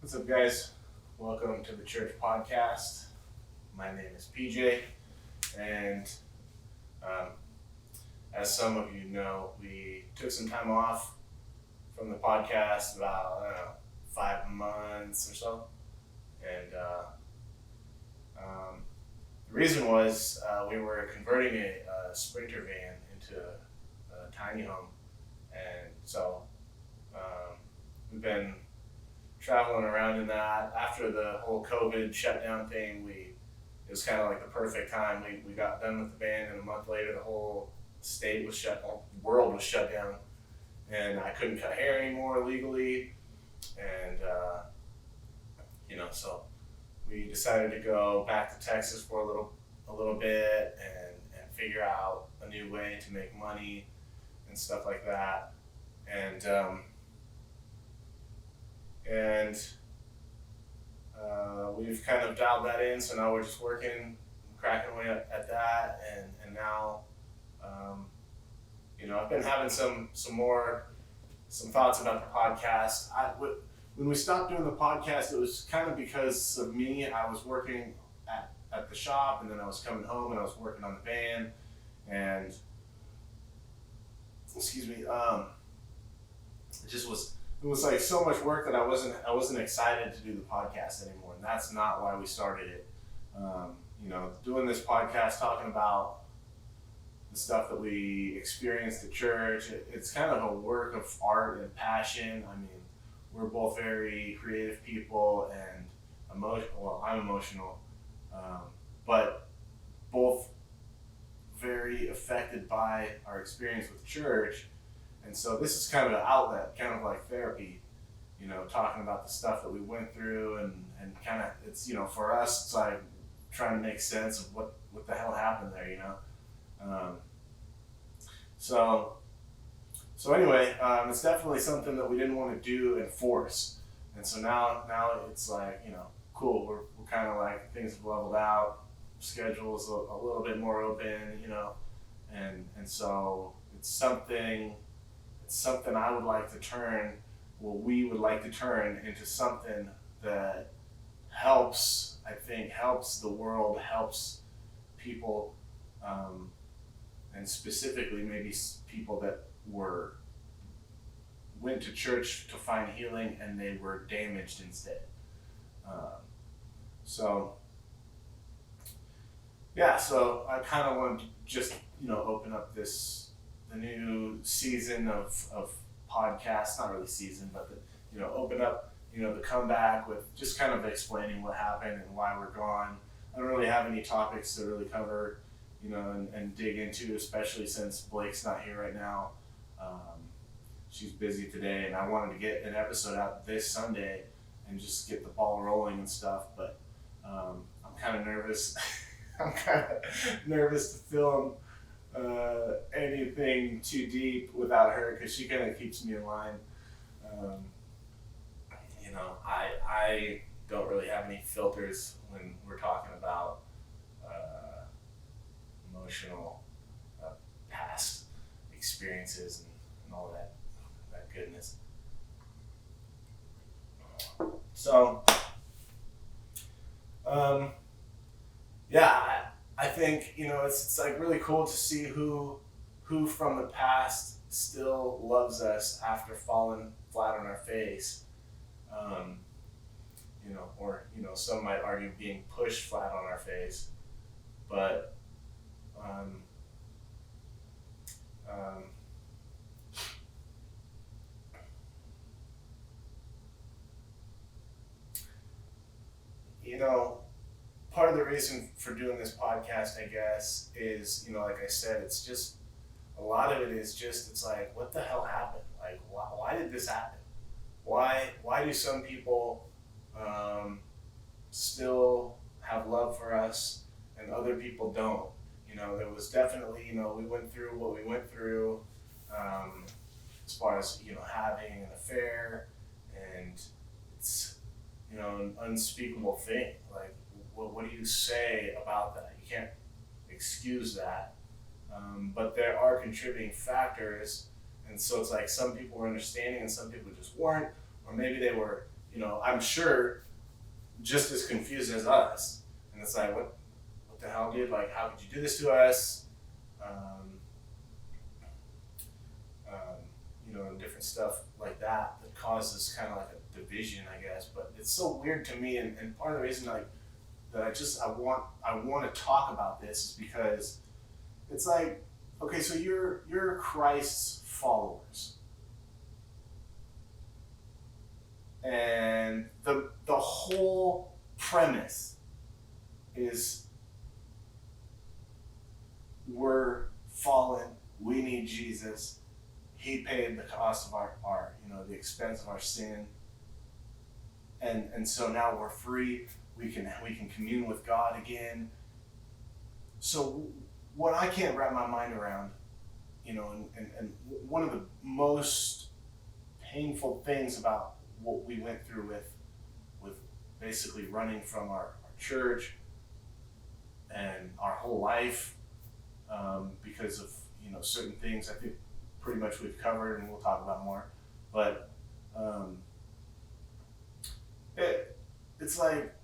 What's up, guys? Welcome to the Church Podcast. My name is PJ, and um, as some of you know, we took some time off from the podcast about, 5 months or so. And the reason was we were converting a Sprinter van into a tiny home. And so we've been traveling around in that. After the whole COVID shutdown thing, it was kind of like the perfect time. We got done with the band, and a month later, the whole state was shut, the world was shut down, and I couldn't cut hair anymore legally, and so we decided to go back to Texas for a little bit and figure out a new way to make money and stuff like that, and we've kind of dialed that in, so now we're just cracking away at that, and now, I've been having some thoughts about the podcast. When we stopped doing the podcast, it was kind of because of me. I was working at the shop, and then I was coming home, and I was working on the van, and, it was like so much work that I wasn't excited to do the podcast anymore, and that's not why we started it. Doing this podcast, talking about the stuff that we experienced at church, it's kind of a work of art and passion. I mean, we're both very creative people and emotional. Well, I'm emotional, but both very affected by our experience with church. And so this is kind of an outlet, kind of like therapy, talking about the stuff that we went through, and kind of, it's, for us, it's like trying to make sense of what the hell happened there, So anyway, it's definitely something that we didn't want to do and force. And so now it's like, cool, we're kind of like, things have leveled out, schedule's a little bit more open, and so it's something I would like to turn, we would like to turn into something that helps the world, helps people, and specifically maybe people that went to church to find healing and they were damaged instead. So I kind of want to just, open up the new season of podcasts, not really season, but open up, the comeback with just kind of explaining what happened and why we're gone. I don't really have any topics to really cover, and dig into, especially since Blake's not here right now. She's busy today, and I wanted to get an episode out this Sunday and just get the ball rolling and stuff, but I'm kind of nervous. I'm kind of nervous to film anything too deep without her, because she kind of keeps me in line. I don't really have any filters when we're talking about emotional past experiences and all that goodness. So, I think, it's like really cool to see who from the past still loves us after falling flat on our face. Or some might argue being pushed flat on our face, but part of the reason for doing this podcast, I guess, is, like I said, it's just, a lot of it is just, it's like, what the hell happened? Like, why did this happen? Why do some people still have love for us and other people don't? There was definitely, we went through what we went through, as far as, having an affair, and it's, an unspeakable thing. Like, what do you say about that? You can't excuse that. But there are contributing factors, and so it's like some people were understanding and some people just weren't, or maybe they were I'm sure just as confused as us. And it's like, what the hell, dude? Like, how could you do this to us? Um, and different stuff like that causes kind of like a division, I guess. But it's so weird to me, and part of the reason that I want to talk about this is because it's like, okay, so you're Christ's followers, and the whole premise is we're fallen, we need Jesus. He paid the cost of our the expense of our sin, and so now we're free. We can commune with God again. So what I can't wrap my mind around, and one of the most painful things about what we went through with basically running from our church and our whole life, because of certain things I think pretty much we've covered and we'll talk about more. But it's like,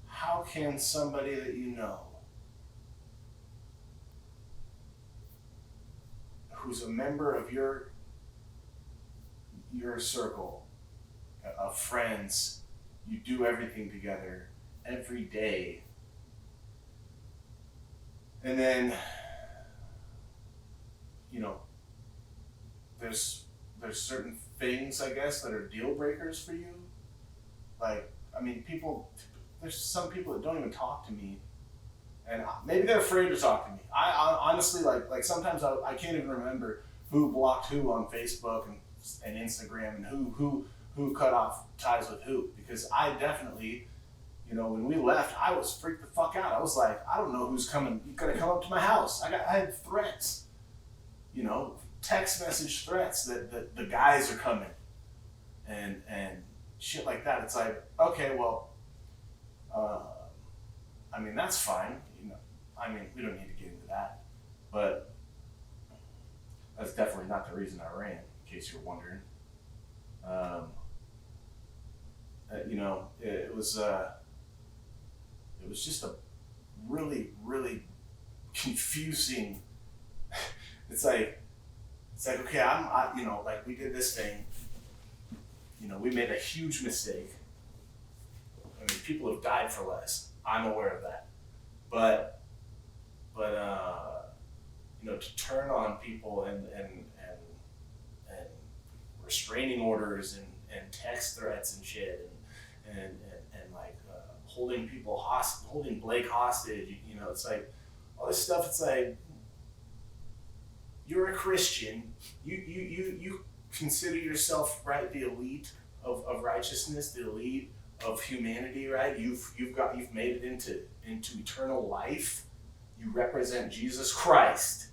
how can somebody that who's a member of your circle of friends, you do everything together every day, and then there's certain things, I guess, that are deal breakers for you. Like, I mean, there's some people that don't even talk to me, and maybe they're afraid to talk to me. I honestly, like sometimes I can't even remember who blocked who on Facebook and Instagram, and who cut off ties with who, because I definitely, when we left, I was freaked the fuck out. I was like, I don't know who's gonna come up to my house. I had threats, text message threats that the guys are coming, and shit like that. It's like, okay, well, I mean, that's fine. I mean, we don't need to get into that, but that's definitely not the reason I ran, in case you're wondering. It was just a really, really confusing. It's like, okay, like we did this thing. We made a huge mistake. I mean, people have died for less. I'm aware of that, but to turn on people and restraining orders and text threats and shit and like holding people holding Blake hostage. It's like all this stuff. It's like, you're a Christian. You consider yourself, right, the elite of righteousness, the elite of humanity, right? You've made it into eternal life. You represent Jesus Christ,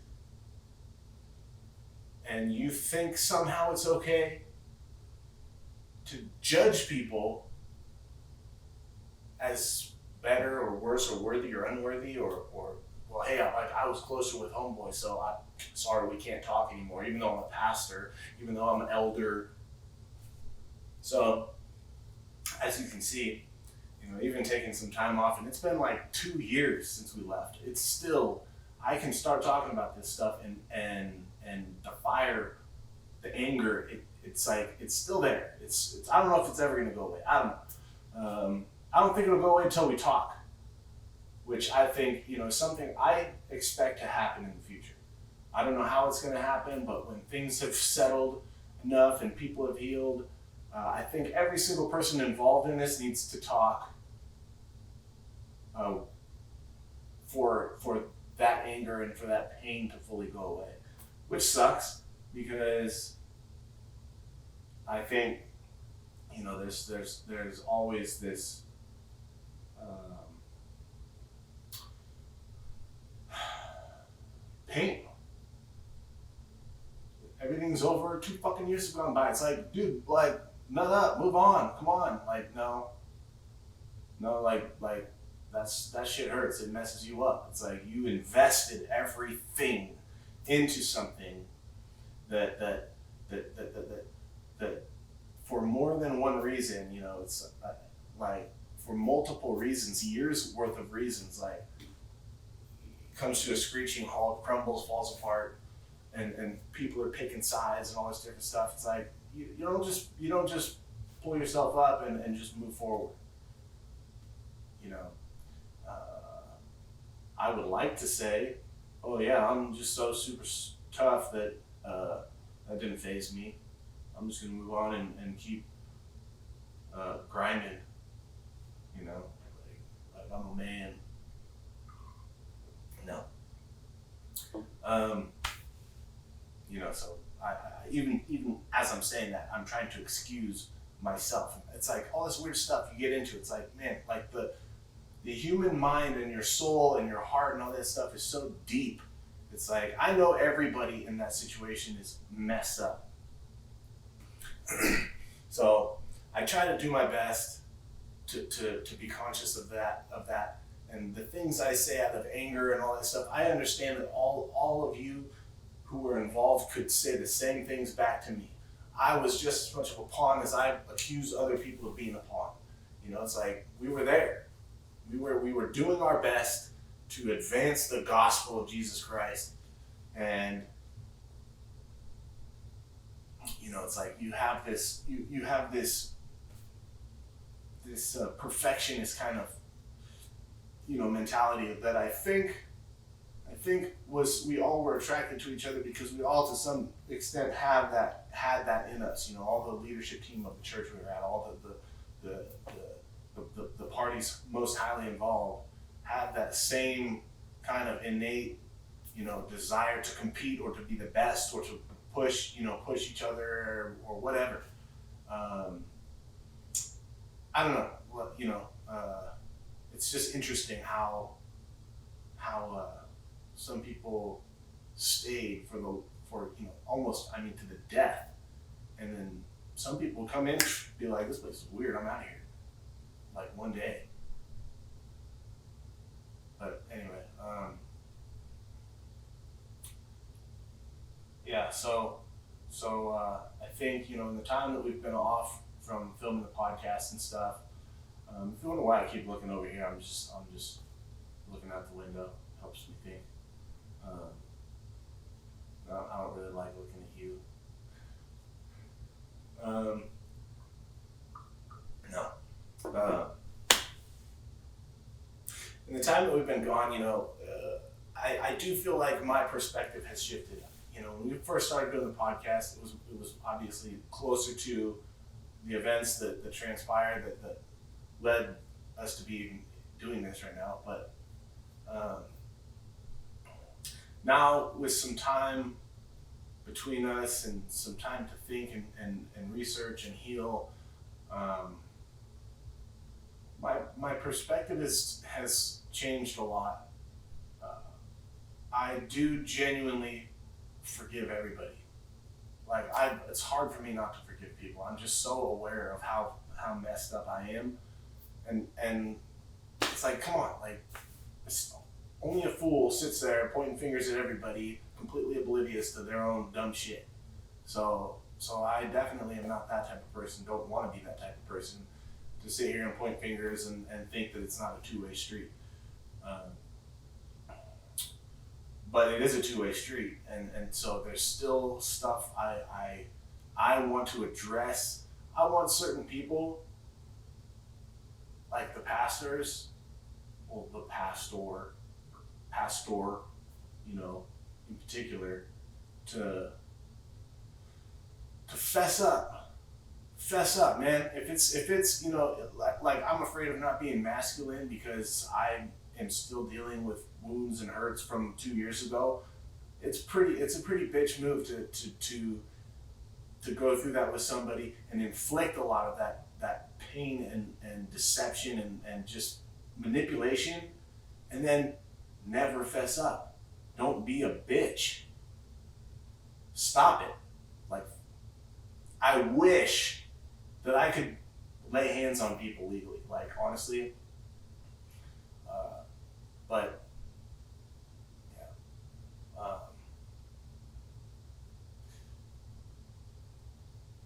and you think somehow it's okay to judge people as better or worse or worthy or unworthy, or well, hey, I was closer with homeboy, so I'm sorry we can't talk anymore, even though I'm a pastor, even though I'm an elder. So, as you can see, even taking some time off, and it's been like 2 years since we left. It's still, I can start talking about this stuff, and the fire, the anger, it's like, it's still there. It's I don't know if it's ever going to go away. I don't know. I don't think it'll go away until we talk, which I think, is something I expect to happen in the future. I don't know how it's going to happen, but when things have settled enough and people have healed, I think every single person involved in this needs to talk for that anger and for that pain to fully go away, which sucks, because I think there's always this pain. Everything's over. 2 fucking years have gone by. It's like, dude, like, nut up, move on, come on. Like, no. No, like that shit hurts. It messes you up. It's like you invested everything into something that that that that that, that, that for more than one reason, it's like for multiple reasons, years worth of reasons, like comes to a screeching halt, crumbles, falls apart, and people are picking sides and all this different stuff. It's like you don't just pull yourself up and just move forward. You know, I would like to say, oh yeah, I'm just so super tough that that didn't faze me. I'm just gonna move on and keep grinding. Like I'm a man. No. Um, so I even as I'm saying that, I'm trying to excuse myself. It's like all this weird stuff you get into. It's like, man, like the human mind and your soul and your heart and all that stuff is so deep. It's like I know everybody in that situation is messed up. So I try to do my best to be conscious of that and the things I say out of anger and all that stuff. I understand that all of you who were involved could say the same things back to me. I was just as much of a pawn as I accuse other people of being a pawn. It's like we were there. We were doing our best to advance the gospel of Jesus Christ, and it's like you have this perfectionist kind of mentality that I think was we all were attracted to each other because we all to some extent had that in us. All the leadership team of the church we were at, all the parties most highly involved had that same kind of innate desire to compete or to be the best or to push each other or whatever. I don't know what it's just interesting how some people stayed for almost to the death, and then some people come in be like, this place is weird, I'm out of here, like one day. But anyway, yeah. So I think in the time that we've been off from filming the podcast and stuff. If you wonder why I keep looking over here, I'm just looking out the window. Helps me think. I don't really like looking at you. No. In the time that we've been gone, I do feel like my perspective has shifted. When we first started doing the podcast, it was obviously closer to the events that transpired that led us to be doing this right now. But now with some time between us and some time to think and research and heal, my perspective has changed a lot. I do genuinely forgive everybody. Like it's hard for me not to forgive people. I'm just so aware of how messed up I am. And it's like, come on, like only a fool sits there pointing fingers at everybody, completely oblivious to their own dumb shit. So I definitely am not that type of person, don't want to be that type of person to sit here and point fingers and think that it's not a two-way street. But it is a two-way street, and so there's still stuff I want to address. I want certain people, like the pastors, well, the pastor, in particular, to fess up, man. If it's like I'm afraid of not being masculine because I am still dealing with wounds and hurts from 2 years ago. It's a pretty bitch move to go through that with somebody and inflict a lot of that pain and deception and just manipulation, and then never fess up. Don't be a bitch. Stop it. Like, I wish that I could lay hands on people legally. Like, honestly, But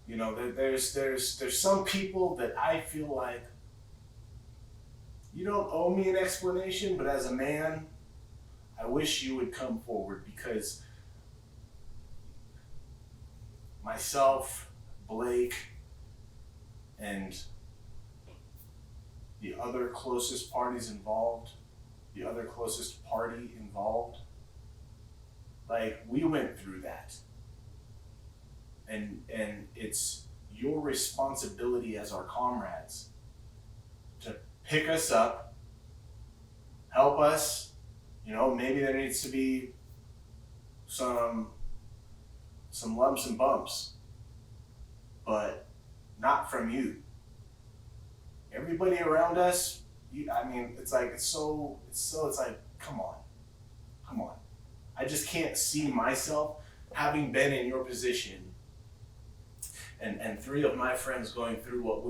yeah, there's some people that I feel like you don't owe me an explanation, but as a man, I wish you would come forward because myself, Blake, and the other closest parties involved, the other closest party involved, like we went through that. And it's your responsibility as our comrades to pick us up, help us. Maybe there needs to be some lumps and bumps, but not from you. Everybody around us, it's like, come on. I just can't see myself having been in your position and three of my friends going through what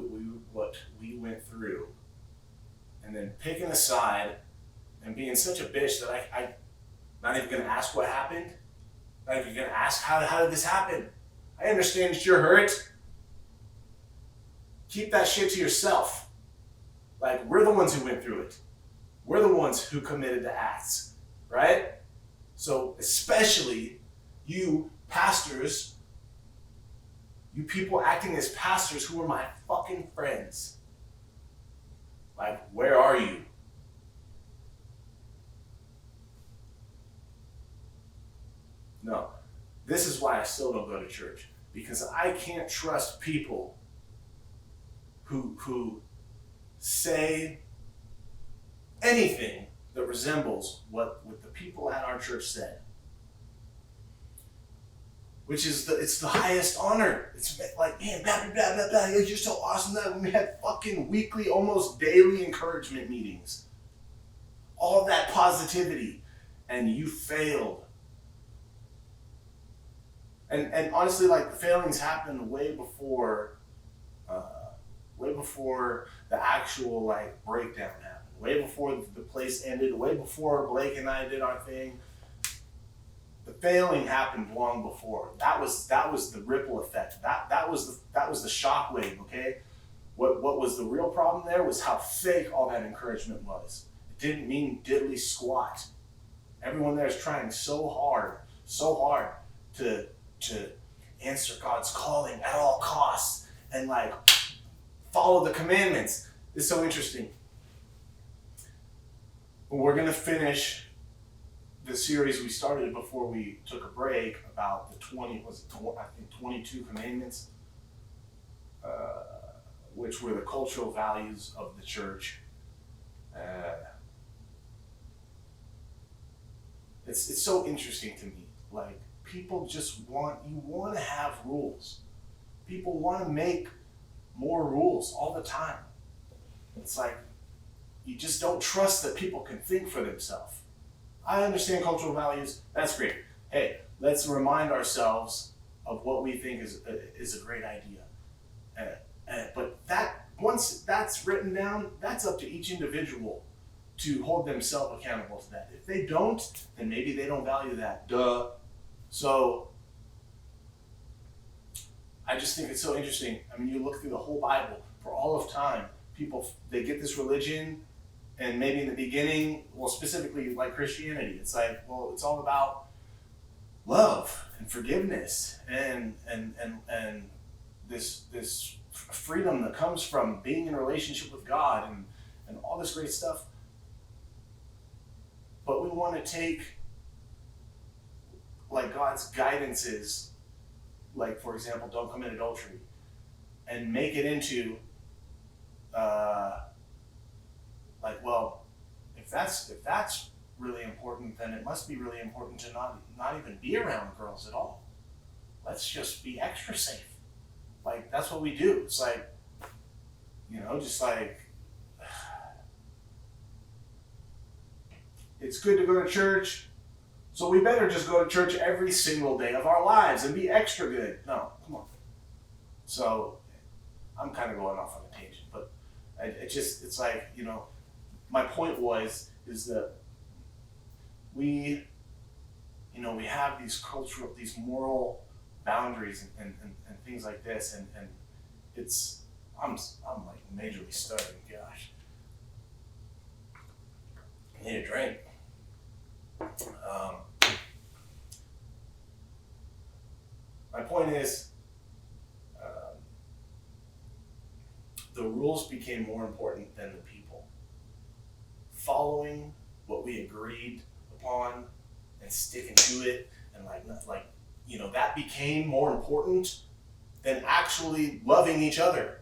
we went through, and then picking a side and being such a bitch that I'm not even gonna ask what happened. Not even gonna ask how did this happen. I understand that you're hurt. Keep that shit to yourself. Like, we're the ones who went through it. We're the ones who committed the acts, right? So especially you pastors, you people acting as pastors who are my fucking friends. Like, where are you? No. This is why I still don't go to church. Because I can't trust people who say anything that resembles what the people at our church said. Which is it's the highest honor. It's like, man, blah, blah, blah, blah, blah. You're so awesome that we had fucking weekly, almost daily encouragement meetings. All of that positivity. And you failed. And honestly, like, the failings happened way before the actual, like, breakdown happened. Way before the place ended. Way before Blake and I did our thing. The failing happened long before. That was the ripple effect. That was the shockwave. Okay, what was the real problem there was how fake all that encouragement was. It didn't mean diddly squat. Everyone there is trying so hard to answer God's calling at all costs and like follow the commandments. It's so interesting. We're gonna finish the series we started before we took a break about the 22 commandments, which were the cultural values of the church. It's so interesting to me. Like, people just want to have rules. People want to make more rules all the time. It's like, you just don't trust that people can think for themselves. I understand cultural values. That's great. Hey, let's remind ourselves of what we think is a great idea. But once that's written down, that's up to each individual to hold themselves accountable to that. If they don't, then maybe they don't value that. Duh. So I just think it's so interesting. I mean, you look through the whole Bible, for all of time, people, they get this religion, and maybe in the beginning, well, specifically like Christianity, it's like, well, it's all about love and forgiveness and this freedom that comes from being in a relationship with God and all this great stuff. But we want to take like God's guidances, like, for example, don't commit adultery, and make it into like, well, if that's really important, then it must be really important to not even be around girls at all. Let's just be extra safe. Like, that's what we do. It's like, just like, it's good to go to church, so we better just go to church every single day of our lives and be extra good. No, come on. So I'm kind of going off on a tangent, but it's like, my point is that we have these cultural, these moral boundaries and things like this, and it's, I'm like majorly stuttering, gosh. I need a drink. My point is, the rules became more important than the people. Following what we agreed upon and sticking to it, and that became more important than actually loving each other,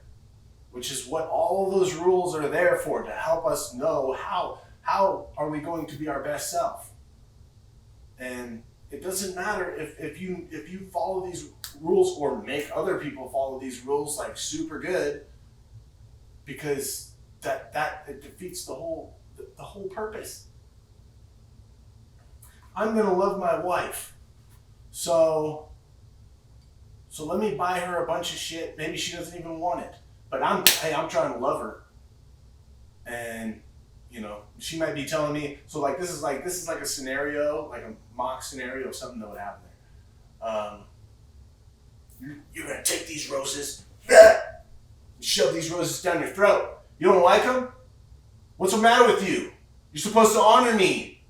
which is what all of those rules are there for, to help us know how are we going to be our best self. And it doesn't matter if you follow these rules or make other people follow these rules like super good, because that it defeats the whole purpose. I'm gonna love my wife, so let me buy her a bunch of shit. Maybe she doesn't even want it, but I'm trying to love her, and she might be telling me. So this is like a scenario, like a mock scenario of something that would happen there. You're gonna take these roses, shove these roses down your throat. You don't like them? What's the matter with you? You're supposed to honor me.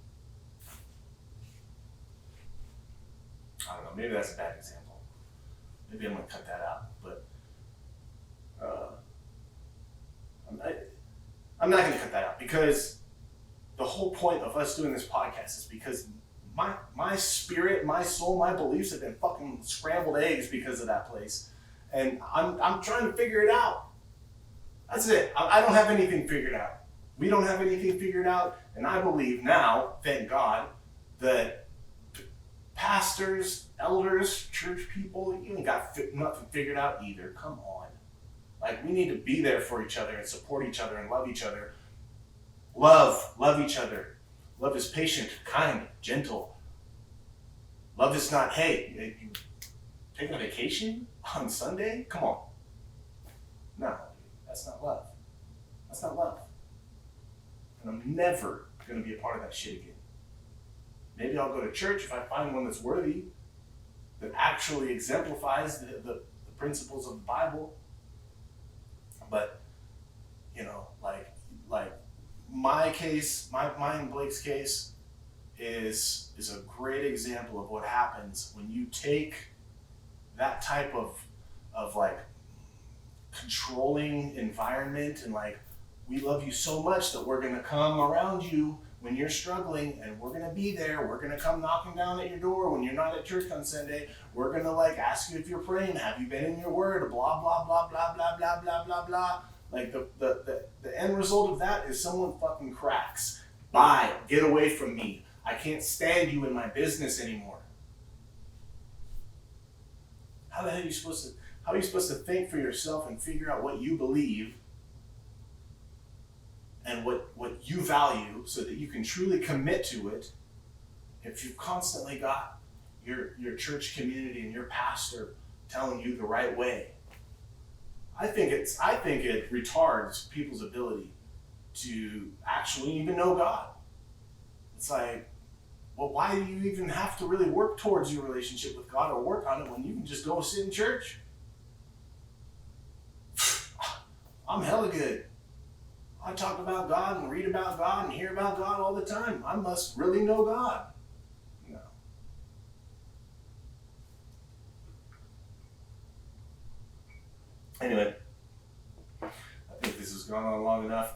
I don't know. Maybe that's a bad example. Maybe I'm gonna cut that out. But I'm not gonna cut that out, because the whole point of us doing this podcast is because my spirit, my soul, my beliefs have been fucking scrambled eggs because of that place, and I'm trying to figure it out. That's it. I don't have anything figured out. We don't have anything figured out, and I believe now, thank God, that pastors, elders, church people, you ain't got nothing figured out either. Come on. Like, we need to be there for each other and support each other and love each other. Love each other. Love is patient, kind, gentle. Love is not, hey, you taking a vacation on Sunday? Come on. No, that's not love. That's not love. And I'm never going to be a part of that shit again. Maybe I'll go to church if I find one that's worthy, that actually exemplifies the principles of the Bible. But, like my case, my and Blake's case is a great example of what happens when you take that type of like controlling environment, and like, we love you so much that we're going to come around you when you're struggling, and we're going to be there. We're going to come knocking down at your door when you're not at church on Sunday. We're going to ask you if you're praying. Have you been in your word? Blah, blah, blah, blah, blah, blah, blah, blah, blah. Like, the end result of that is someone fucking cracks. Bye. Get away from me. I can't stand you in my business anymore. How the hell are you supposed to think for yourself and figure out what you believe and what you value, so that you can truly commit to it, if you've constantly got your church community and your pastor telling you the right way? I think it retards people's ability to actually even know God. It's like, well, why do you even have to really work towards your relationship with God or work on it when you can just go sit in church? I'm hella good. I talk about God and read about God and hear about God all the time. I must really know God. No. Anyway, I think this has gone on long enough.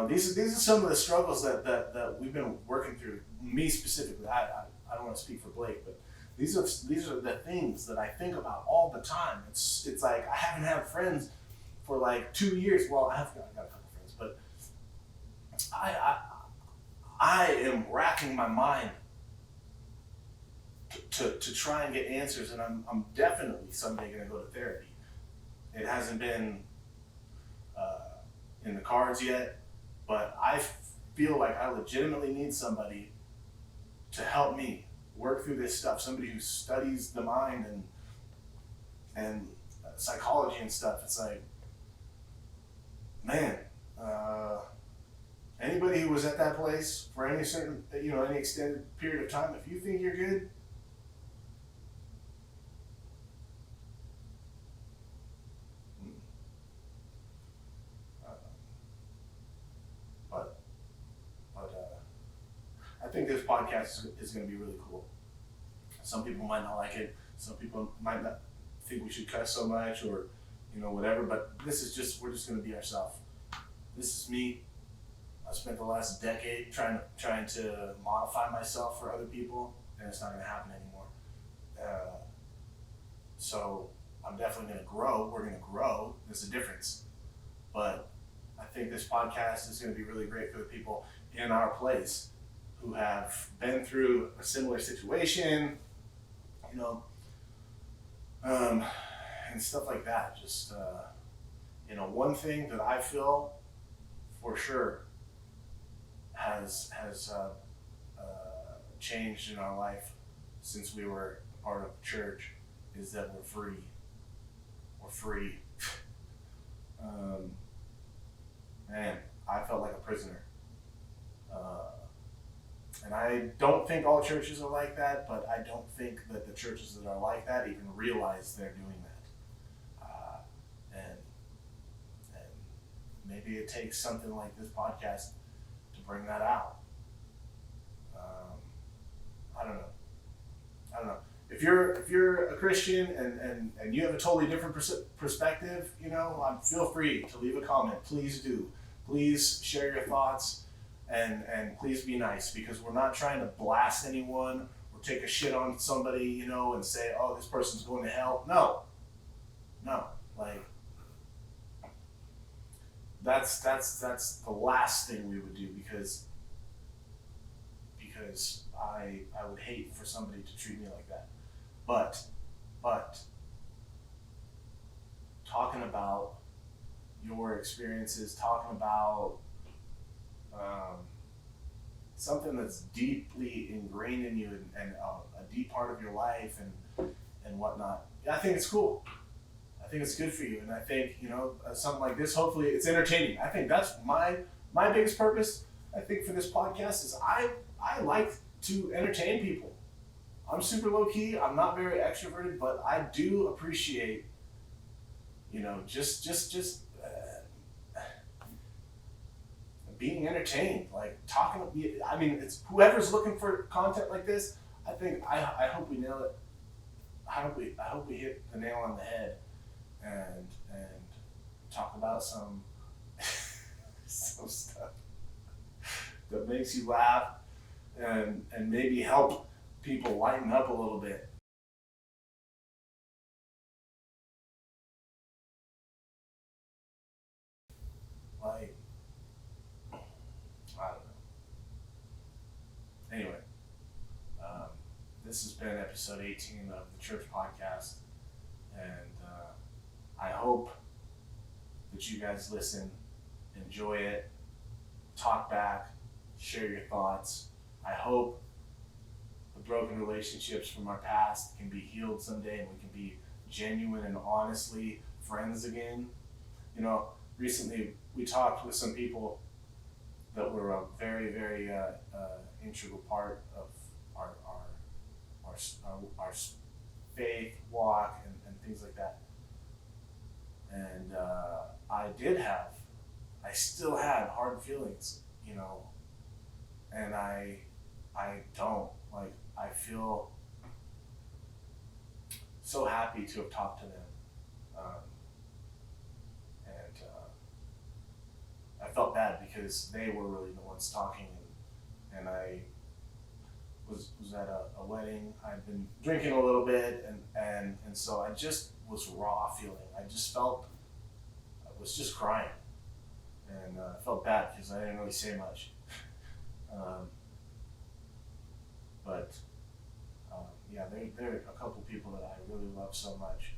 These are some of the struggles that we've been working through. Me specifically, I don't want to speak for Blake, but these are the things that I think about all the time. It's like, I haven't had friends for like 2 years. Well, I got a couple friends, but I am racking my mind to try and get answers, and I'm definitely someday going to go to therapy. It hasn't been in the cards yet, but I feel like I legitimately need somebody to help me work through this stuff. Somebody who studies the mind and psychology and stuff. It's like, man, Anybody who was at that place for any certain, any extended period of time, if you think you're good, uh, but I think this podcast is going to be really cool. Some people might not like it. Some people might not think we should cuss so much, or whatever. But we're just going to be ourselves. This is me. I spent the last decade trying to modify myself for other people, and it's not going to happen anymore. So I'm definitely going to grow. We're going to grow. There's a difference. But I think this podcast is going to be really great for the people in our place who have been through a similar situation, and stuff like that. Just, one thing that I feel for sure has changed in our life since we were a part of church is that we're free. We're free. Man, I felt like a prisoner. And I don't think all churches are like that, but I don't think that the churches that are like that even realize they're doing that. And maybe it takes something like this podcast to bring that out. I don't know. If you're a Christian and you have a totally different perspective, feel free to leave a comment. Please do. Please share your thoughts. And please be nice, because we're not trying to blast anyone or take a shit on somebody, and say, oh, this person's going to hell. No. Like, that's the last thing we would do, because I would hate for somebody to treat me like that. But talking about your experiences, talking about something that's deeply ingrained in you and a deep part of your life and whatnot. I think it's cool. I think it's good for you, and I think something like this. Hopefully, it's entertaining. I think that's my biggest purpose. I think for this podcast is I like to entertain people. I'm super low key. I'm not very extroverted, but I do appreciate just being entertained, like talking. I mean, it's whoever's looking for content like this. I think I hope we nail it. I hope we hit the nail on the head, and talk about some stuff that makes you laugh, and maybe help people lighten up a little bit. Like, I don't know. Anyway, this has been episode 18 of the Church Podcast, and I hope that you guys listen, enjoy it, talk back, share your thoughts. I hope the broken relationships from our past can be healed someday, and we can be genuine and honestly friends again. Recently we talked with some people that were a very, very integral part of our faith walk and things like that. And I still had hard feelings, and I don't, like, I feel so happy to have talked to them. I felt bad because they were really the ones talking, and I was at a wedding. I'd been drinking a little bit, and so I just was raw feeling. I was just crying, and I felt bad because I didn't really say much. Yeah, there are a couple people that I really love so much,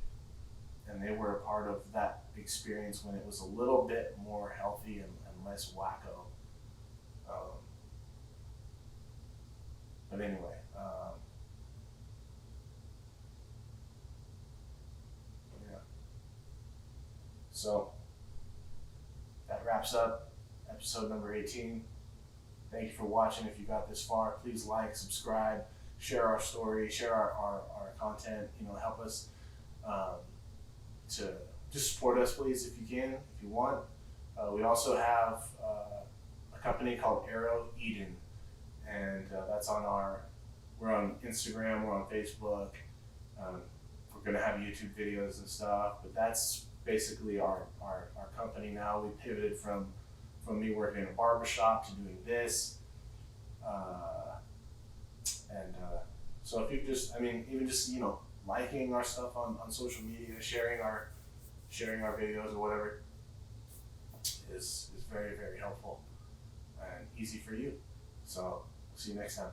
and they were a part of that experience when it was a little bit more healthy and less wacko. But anyway, yeah. So that wraps up episode number 18. Thank you for watching. If you got this far, please like, subscribe, share our story, share our content. Help us to just support us, please, if you can, if you want. We also have a company called Arrow Eden, and we're on Instagram, we're on Facebook. We're gonna have YouTube videos and stuff, but that's basically our company now. We pivoted from me working in a barbershop to doing this. So if you even just liking our stuff on social media, sharing our videos or whatever is very, very helpful and easy for you. So see you next time.